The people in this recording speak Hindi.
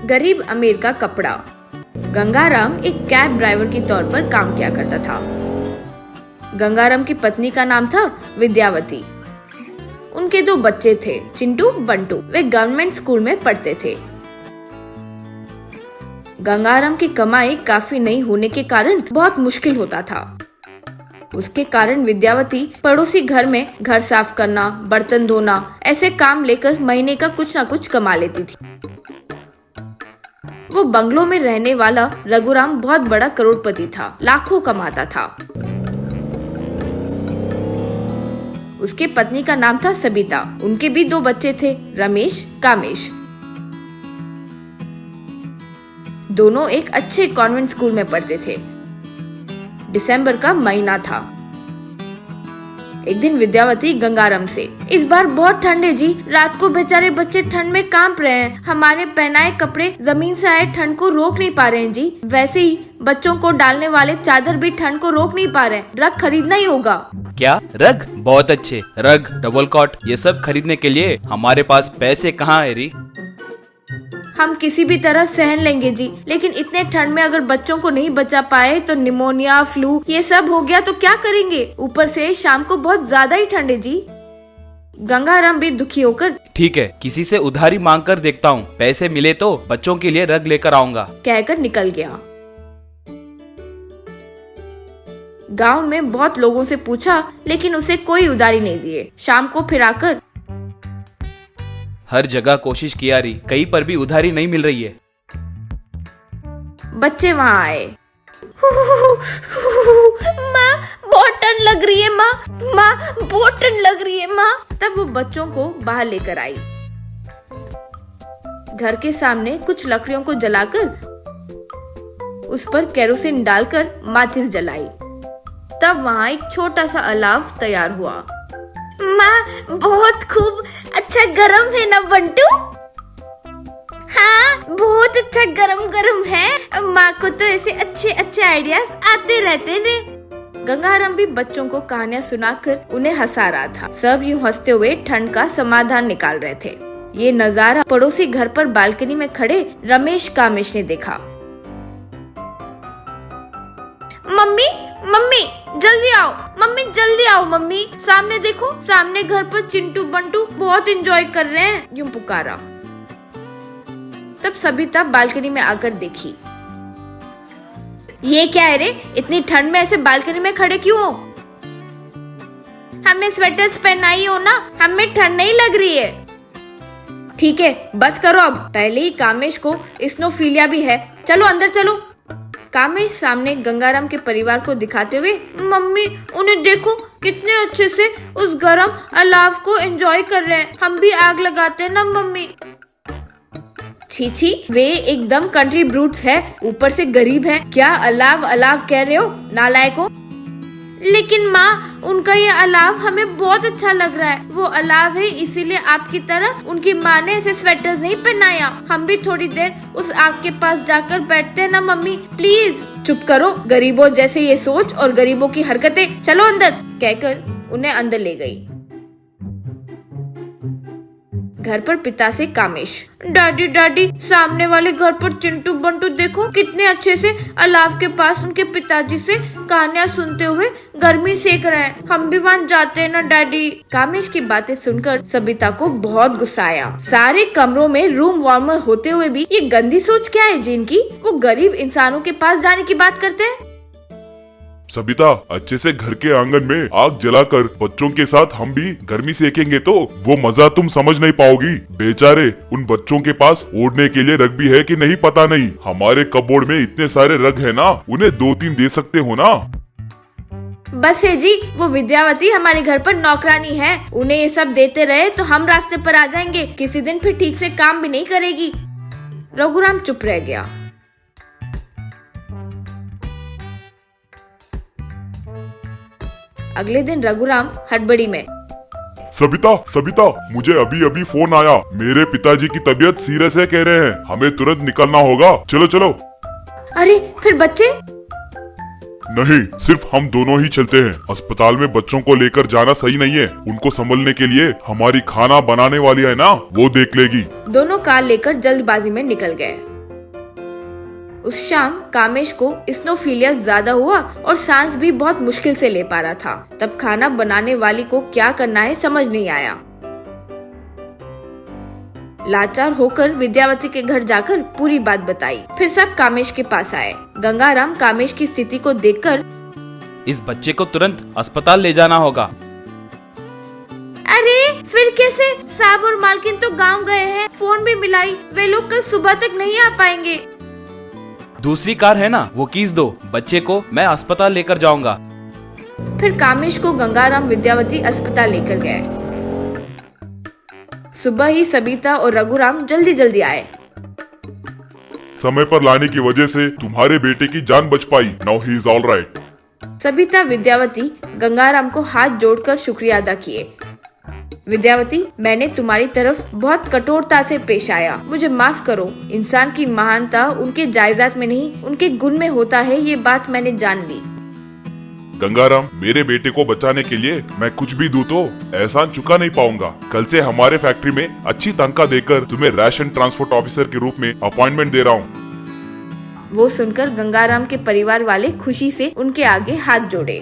गरीब अमीर का कपड़ा। गंगाराम एक कैब ड्राइवर के तौर पर काम किया करता था। गंगाराम की पत्नी का नाम था विद्यावती। उनके 2 बच्चे थे, चिंटू बंटू। वे गवर्नमेंट स्कूल में पढ़ते थे। गंगाराम की कमाई काफी नहीं होने के कारण बहुत मुश्किल होता था। उसके कारण विद्यावती पड़ोसी घर में घर साफ करना, बर्तन धोना ऐसे काम लेकर महीने का कुछ न कुछ कमा लेती थी। वो बंगलों में रहने वाला रघुराम बहुत बड़ा करोड़पति था, लाखों कमाता था। उसके पत्नी का नाम था सबिता। उनके भी 2 बच्चे थे, रमेश, कामेश। दोनों एक अच्छे कॉन्वेंट स्कूल में पढ़ते थे। दिसंबर का महीना था। एक दिन विद्यावती गंगाराम से, इस बार बहुत ठंड है जी, रात को बेचारे बच्चे ठंड में कांप रहे हैं। हमारे पहनाए कपड़े जमीन से आए ठंड को रोक नहीं पा रहे हैं जी। वैसे ही बच्चों को डालने वाले चादर भी ठंड को रोक नहीं पा रहे हैं। रग खरीदना ही होगा। क्या रग? बहुत अच्छे। रग, डबल कॉट, ये सब खरीदने के लिए हमारे पास पैसे कहाँ है री? हम किसी भी तरह सहन लेंगे जी, लेकिन इतने ठंड में अगर बच्चों को नहीं बचा पाए तो निमोनिया, फ्लू ये सब हो गया तो क्या करेंगे? ऊपर से शाम को बहुत ज्यादा ही ठंड है जी। गंगाराम भी दुखी होकर, ठीक है, किसी से उधारी मांग कर देखता हूँ, पैसे मिले तो बच्चों के लिए रग लेकर आऊंगा, कहकर निकल गया। गांव में बहुत लोगों से पूछा, लेकिन उसे कोई उधारी नहीं दिए। शाम को फिर आकर, हर जगह कोशिश किया री, कहीं पर भी उधारी नहीं मिल रही है। बच्चे वहाँ आए। माँ बहुत ठंड लग रही है माँ, माँ बहुत ठंड लग रही है माँ। तब वो बच्चों को बाहर लेकर आई। घर के सामने कुछ लकड़ियों को जलाकर उस पर केरोसिन डालकर माचिस जलाई। तब वहाँ एक छोटा सा अलाव तैयार हुआ। माँ बहुत खूब अच्छा गरम है ना बंटू? हाँ बहुत अच्छा गरम गरम है। माँ को तो ऐसे अच्छे अच्छे आइडियाज आते रहते ने। गंगाराम भी बच्चों को कहानियां सुनाकर उन्हें हंसा रहा था। सब यूं हंसते हुए ठंड का समाधान निकाल रहे थे। ये नजारा पड़ोसी घर पर बालकनी में खड़े रमेश कामेश ने देखा। मम्मी मम्मी जल्दी आओ, मम्मी जल्दी आओ मम्मी, सामने देखो, सामने घर पर चिंटू बंटू बहुत एंजॉय कर रहे हैं, यूं पुकारा। तब सबिता बालकनी में आकर देखी। ये क्या है रे, इतनी ठंड में ऐसे बालकनी में खड़े क्यों हो? हमें स्वेटर्स पहनाई हो ना, हमें ठंड नहीं लग रही है। ठीक है बस करो अब, पहले ही कामेश को स्नोफीलिया भी है, चलो अंदर चलो। कामेश सामने गंगाराम के परिवार को दिखाते हुए, मम्मी उन्हें देखो कितने अच्छे से उस गरम अलाव को एंजॉय कर रहे हैं, हम भी आग लगाते हैं ना मम्मी। छी छी, वे एकदम कंट्री ब्रूट्स है, ऊपर से गरीब है, क्या अलाव अलाव कह रहे हो नालायको? लेकिन माँ उनका ये अलाव हमें बहुत अच्छा लग रहा है। वो अलाव है इसीलिए आपकी तरह उनकी माँ ने ऐसे स्वेटर्स नहीं पहनाया। हम भी थोड़ी देर उस आग के पास जाकर बैठते हैं ना मम्मी, प्लीज। चुप करो, गरीबों जैसे ये सोच और गरीबों की हरकतें, चलो अंदर, कहकर उन्हें अंदर ले गई। घर पर पिता से कामेश, डैडी डैडी सामने वाले घर पर चिंटू बंटू देखो कितने अच्छे से अलाव के पास उनके पिताजी से कहानियां सुनते हुए गर्मी सेक रहे हैं, हम भी वहाँ जाते हैं ना डैडी। कामेश की बातें सुनकर सबिता को बहुत गुस्सा आया। सारे कमरों में रूम वार्मर होते हुए भी ये गंदी सोच क्या है जिनकी? वो गरीब इंसानों के पास जाने की बात करते हैं। सबिता, अच्छे से घर के आंगन में आग जलाकर बच्चों के साथ हम भी गर्मी सेकेंगे तो वो मजा तुम समझ नहीं पाओगी। बेचारे उन बच्चों के पास ओढ़ने के लिए रग भी है कि नहीं पता नहीं। हमारे कपबोर्ड में इतने सारे रग है ना, उन्हें 2-3 दे सकते हो ना। बस है जी, वो विद्यावती हमारे घर पर नौकरानी है, उन्हें ये सब देते रहे तो हम रास्ते पर आ जाएंगे, किसी दिन फिर ठीक से काम भी नहीं करेगी। रघुराम चुप रह गया। अगले दिन रघुराम हड़बड़ी में, सबिता सबिता, मुझे अभी अभी फोन आया, मेरे पिताजी की तबीयत सीरियस है कह रहे हैं, हमें तुरंत निकलना होगा, चलो चलो। अरे फिर बच्चे? नहीं, सिर्फ हम दोनों ही चलते हैं। अस्पताल में बच्चों को लेकर जाना सही नहीं है, उनको संभलने के लिए हमारी खाना बनाने वाली है ना, वो देख लेगी। दोनों कार लेकर जल्दबाजी में निकल गए। उस शाम कामेश को स्नोफीलिया ज्यादा हुआ और सांस भी बहुत मुश्किल से ले पा रहा था। तब खाना बनाने वाली को क्या करना है समझ नहीं आया। लाचार होकर विद्यावती के घर जाकर पूरी बात बताई। फिर सब कामेश के पास आए। गंगाराम कामेश की स्थिति को देखकर, इस बच्चे को तुरंत अस्पताल ले जाना होगा। अरे फिर कैसे? साहब और मालकिन तो गांव गए हैं, फोन भी मिलाई, वे लोग कल सुबह तक नहीं आ पाएंगे। दूसरी कार है ना, वो कीज दो, बच्चे को मैं अस्पताल लेकर जाऊंगा। फिर कामेश को गंगाराम विद्यावती अस्पताल लेकर गए। सुबह ही सबिता और रघुराम जल्दी जल्दी आए। समय पर लाने की वजह से तुम्हारे बेटे की जान बच पाई। Now he is all right. Sabita Vidyavati Gangaram को हाथ जोड़कर शुक्रिया अदा किए। विद्यावती, मैंने तुम्हारी तरफ बहुत कठोरता से पेश आया, मुझे माफ करो। इंसान की महानता उनके जायदाद में नहीं, उनके गुण में होता है, ये बात मैंने जान ली। गंगाराम, मेरे बेटे को बचाने के लिए मैं कुछ भी दूं तो एहसान चुका नहीं पाऊंगा। कल से हमारे फैक्ट्री में अच्छी तनख्वाह देकर तुम्हें राशन ट्रांसपोर्ट ऑफिसर के रूप में अपॉइंटमेंट दे रहा हूँ। वो सुनकर गंगाराम के परिवार वाले खुशी से उनके आगे हाथ जोड़े।